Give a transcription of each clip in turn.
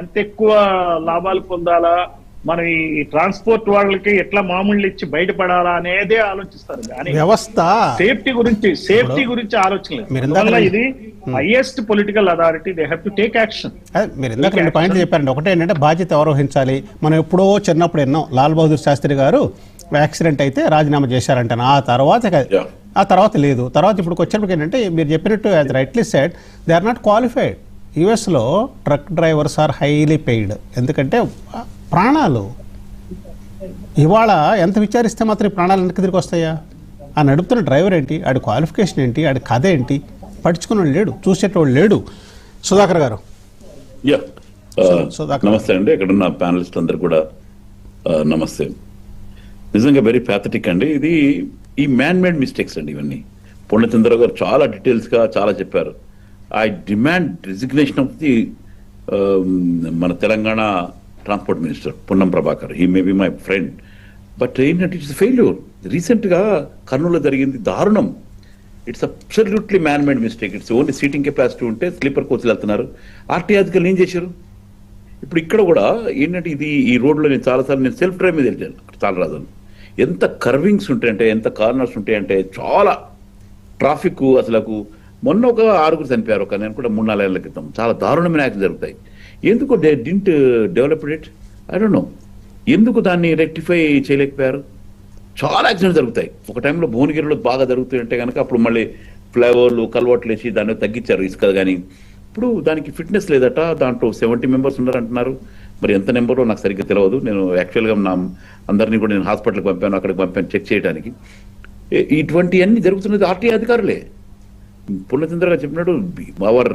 ఎంత ఎక్కువ లాభాలు పొందాలా, మనం ఈ ట్రాన్స్పోర్ట్ వాళ్ళకి ఎట్లా మామూలు ఇచ్చి బయటపడాలా అనేదే ఆలోచిస్తారు కానీ వ్యవస్థ సేఫ్టీ గురించి ఆలోచన లేదు. ఇది highest political authority, they have to take action. మీరు ఇందాక 2 పాయింట్లు చెప్పారండి. ఒకటి ఏంటంటే బాధ్యత ఎవరు వహించాలి. మనం ఎప్పుడో చిన్నప్పుడు ఎన్నో లాల్ బహదూర్ శాస్త్రి గారు యాక్సిడెంట్ అయితే రాజీనామా చేశారంట. ఆ తర్వాత లేదు. తర్వాత ఇప్పుడు వచ్చేప్పటికి ఏంటంటే మీరు చెప్పినట్టు as rightly said they are not qualified. యుఎస్లో truck drivers are highly paid. ఎందుకంటే ప్రాణాలు ఇవాళ ఎంత విచారిస్తే మాత్రం ఈ ప్రాణాలు ఎందుకు తిరిగి వస్తాయా? ఆ నడుపుతున్న డ్రైవర్ ఏంటి, ఆడి క్వాలిఫికేషన్ ఏంటి, ఆడి కథ ఏంటి, పట్టించుకునేవాడు లేడు, చూసేటోళ్ళు లేడు. సుధాకర్ గారు. నమస్తే అండి. ఇక్కడ ఉన్న ప్యానలిస్ట్ అందరు కూడా నమస్తే. నిజంగా వెరీ ప్యాథటిక్ అండి ఇది. ఈ మ్యాన్ మేడ్ మిస్టేక్స్ అండి ఇవన్నీ. పూర్ణచంద్రరావు గారు చాలా డీటెయిల్స్ గా చాలా చెప్పారు. I demand resignation of the మన Telangana transport minister Ponnam Prabhakar. He may be my friend, but ఏంటంటే ఇట్స్ ఫెయిల్యూర్. రీసెంట్ గా కర్నూలులో జరిగింది దారుణం. It's absolutely man made mistake. It's only seating capacity ఉంటే స్లీపర్ కోచ్లు వెళ్తున్నారు. ఆర్టీ అధికారులు ఏం చేశారు? ఇప్పుడు ఇక్కడ కూడా ఏంటంటే ఇది ఈ రోడ్లో నేను చాలాసార్లు నేను సెల్ఫ్ డ్రైవ్ మీద వెళ్ళాను. చాలా రాజు ఎంత కర్వింగ్స్ ఉంటాయంటే, ఎంత కార్నర్స్ ఉంటాయంటే, చాలా ట్రాఫిక్ అసలు. మొన్న ఒక 6 చనిపోయారు. ఒక నేను కూడా 3-4 ఏళ్ల క్రితం చాలా దారుణమైన యాక్సిడెంట్ జరుగుతాయి. ఎందుకు they didn't develop it? I don't know. ఎందుకు దాన్ని రెక్టిఫై చేయలేకపోయారు? చాలా యాక్సిడెంట్స్ జరుగుతాయి. ఒక టైంలో భువనగిరిలో బాగా జరుగుతుంటే కనుక అప్పుడు మళ్ళీ ఫ్లైఓవర్లు కల్వర్ట్లు వేసి దాన్ని తగ్గించారు ఇసుక. కానీ ఇప్పుడు దానికి ఫిట్నెస్ లేదట. దాంట్లో 70 మెంబర్స్ ఉన్నారంటున్నారు. మరి ఎంత నెంబరో నాకు సరిగ్గా తెలియదు. నేను యాక్చువల్గా అందరినీ కూడా నేను హాస్పిటల్కి పంపాను, అక్కడికి పంపాను చెక్ చేయడానికి. ఇటువంటివన్నీ జరుగుతున్నది ఆర్టీఐ అధికారులే. పూర్ణచంద్ర గారు చెప్పినట్టు our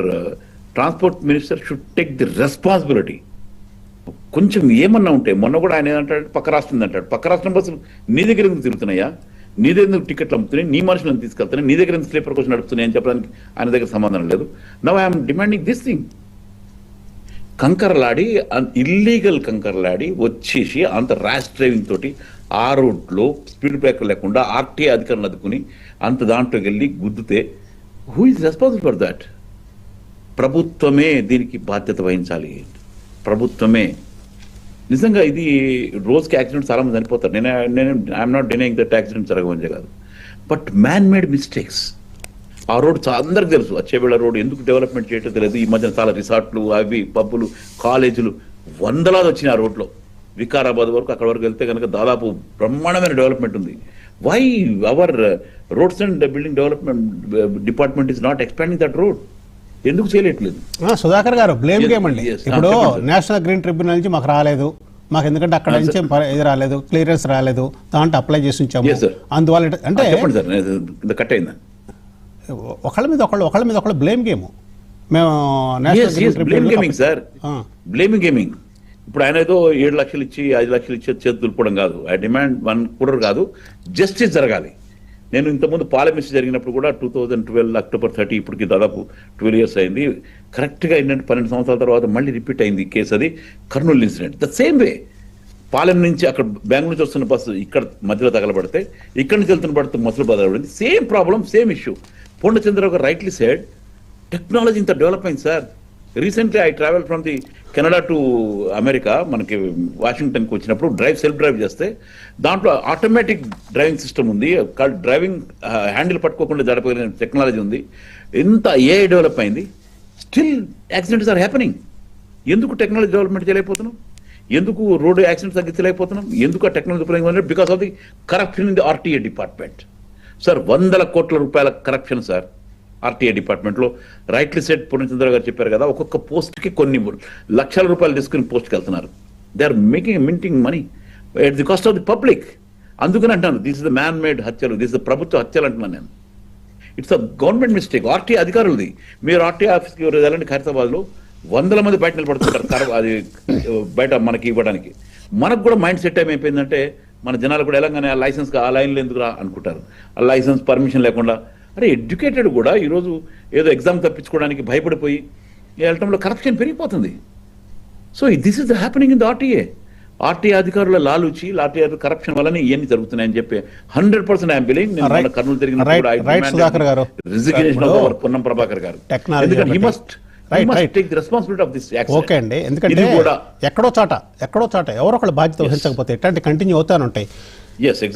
transport minister should take the responsibility. కొంచెం ఏమన్నా ఉంటే, మొన్న కూడా ఆయన ఏమంటాడు, పక్క రాష్ట్రం అంటాడు. పక్క రాష్ట్రం బస్సులు నీ దగ్గర ఎందుకు తిరుగుతున్నాయా? నీ దగ్గర టికెట్లు అమ్ముతున్నాయి, నీ మనుషులను తీసుకెళ్తున్నాయి, నీ దగ్గర స్లీపర్ కోచ్ నడుపుతున్నాయి అని చెప్పడానికి ఆయన దగ్గర సమాధానం లేదు. Now I'm demanding this thing. కంకరలాడి, ఇల్లీగల్ కంకరలాడి వచ్చేసి అంత ర్యాష్ డ్రైవింగ్ తోటి ఆ రోడ్లో స్పీడ్ బ్రేకర్ లేకుండా ఆర్టీఐ అధికారులు అదుకుని అంత దాంట్లోకి వెళ్ళి గుద్దితే who is responsible for that? ప్రభుత్వమే దీనికి బాధ్యత వహించాలి. ప్రభుత్వమే. నిజంగా ఇది రోజుకి యాక్సిడెంట్ చాలా మంది చనిపోతారు. నేను I'm not denying that accident జరగవని కాదు, బట్ మ్యాన్ మేడ్ మిస్టేక్స్. ఆ రోడ్ అందరికి తెలుసు. అచ్చేవేళ రోడ్ ఎందుకు డెవలప్మెంట్ చేయటం తెలియదు. ఈ మధ్యన చాలా రిసార్ట్లు, అవి పబ్బులు, కాలేజీలు వందలాది వచ్చినాయి ఆ రోడ్లో. వికారాబాద్ వరకు అక్కడ వరకు వెళ్తే కనుక దాదాపు బ్రహ్మాండమైన డెవలప్మెంట్ ఉంది. Why our roads and building development department is not expanding that road? ఎందుకు చేయలేట్లేదు? సుధాకర్ గారు, బ్లేమ్ గేమ్ అండి. ఇప్పుడు నేషనల్ గ్రీన్ ట్రిబ్యునల్ నుంచి మాకు రాలేదు, మాకు ఎందుకంటే అక్కడ నుంచి ఇది రాలేదు, క్లియరెన్స్ రాలేదు, దాంట్లో అప్లై చేసి ఉంచాము. అందువల్ల అంటే కట్ అయిందా? ఒకళ్ళ మీద ఒకళ్ళు బ్లేమ్ గేమ్. మేము blame gaming sir, blame gaming. ఇప్పుడు ఆయన ఏదో 7 లక్షలు ఇచ్చి 5 లక్షలు ఇచ్చి చేతి దులుపడం కాదు. ఐ డిమాండ్ 1 crore కాదు, జస్టిస్ జరగాలి. నేను ఇంతకుముందు పార్లమెంట్ జరిగినప్పుడు కూడా 2012 October 30, ఇప్పటికి దాదాపు 12 years అయింది. కరెక్ట్గా ఏంటంటే 12 సంవత్సరాల తర్వాత మళ్ళీ రిపీట్ అయింది కేసు. అది Kurnool incident. The same way parliament నుంచి అక్కడ బెంగళూరు నుంచి వస్తున్న బస్సు ఇక్కడ మధ్యలో తగలబడితే, ఇక్కడ నుంచి వెళ్తున్న పడితే మధ్యలో తగలబడింది. Same problem, same issue. Purnachandrarao garu rightly said, technology ఇంత డెవలప్ అయింది sir. Recently I travel from the Canada to America. మనకి వాషింగ్టన్కి వచ్చినప్పుడు సెల్ఫ్ డ్రైవ్ చేస్తే దాంట్లో ఆటోమేటిక్ డ్రైవింగ్ సిస్టమ్ ఉంది. డ్రైవింగ్ హ్యాండిల్ పట్టుకోకుండా జరపగలిగిన టెక్నాలజీ ఉంది. ఎంత ఏఐ డెవలప్ అయింది. Still accidents are happening. ఎందుకు టెక్నాలజీ డెవలప్మెంట్ చేయలేకపోతున్నాం? ఎందుకు రోడ్డు యాక్సిడెంట్స్ తగ్గించలేకపోతున్నాం? ఎందుకు ఆ technology? Because of the corruption in the RTA department. Sir, 100 కోట్ల రూపాయల కరప్షన్ సార్ ఆర్టీఐ డిపార్ట్మెంట్లో. రైట్లీ సెట్ పూర్ణచంద్ర గారు చెప్పారు కదా, ఒక్కొక్క పోస్ట్కి కొన్ని లక్షల రూపాయలు తీసుకుని పోస్ట్కి వెళ్తున్నారు. They are minting money at the cost of the public. అందుకని అంటాను, this is the man made హత్యలు, దిస్ ద ప్రభుత్వ హత్యలు అంటున్నాను నేను. It's a government mistake. RTI అధికారులది. మీరు ఆర్టీఐ ఆఫీస్కి వెళ్ళండి ఖైరతాబాద్లో, 100 మంది బయట నిలబడుతుంటారు అది బయట మనకి ఇవ్వడానికి. మనకు కూడా మైండ్ సెట్ అయిపోయిందంటే మన జనాలు కూడా ఎలాగానే ఆ లైసెన్స్ ఆ లైన్లో ఎందుకు అనుకుంటారు. ఆ లైసెన్స్ పర్మిషన్ లేకుండా, అరే ఎడ్యుకేటెడ్ కూడా ఈరోజు ఏదో ఎగ్జామ్ తప్పించుకోవడానికి భయపడిపోయి వెళ్ళటంలో కరప్షన్ పెరిగిపోతుంది. So this is happening in the RTA. RTI అధికారుల లాలూచి, ఆర్టీఐ కరప్షన్ వల్లనే ఇవన్నీ జరుగుతున్నాయని చెప్పి 100% ఐఎమ్ బిలీవింగ్. నేను కర్నూలు తిరిగినప్పుడు పొన్నం ప్రభాకర్ గారు, ఎందుకంటే he must right take the responsibility of this accident. Okay అండి, ఎందుకంటే ఇది కూడా ఎక్కడో చాట ఎవరో ఒకళ్ళు బాధ్యత వహించకపోతే ఇట్లాంటి కంటిన్యూ అవుతానే ఉంటాయి. yes exactly.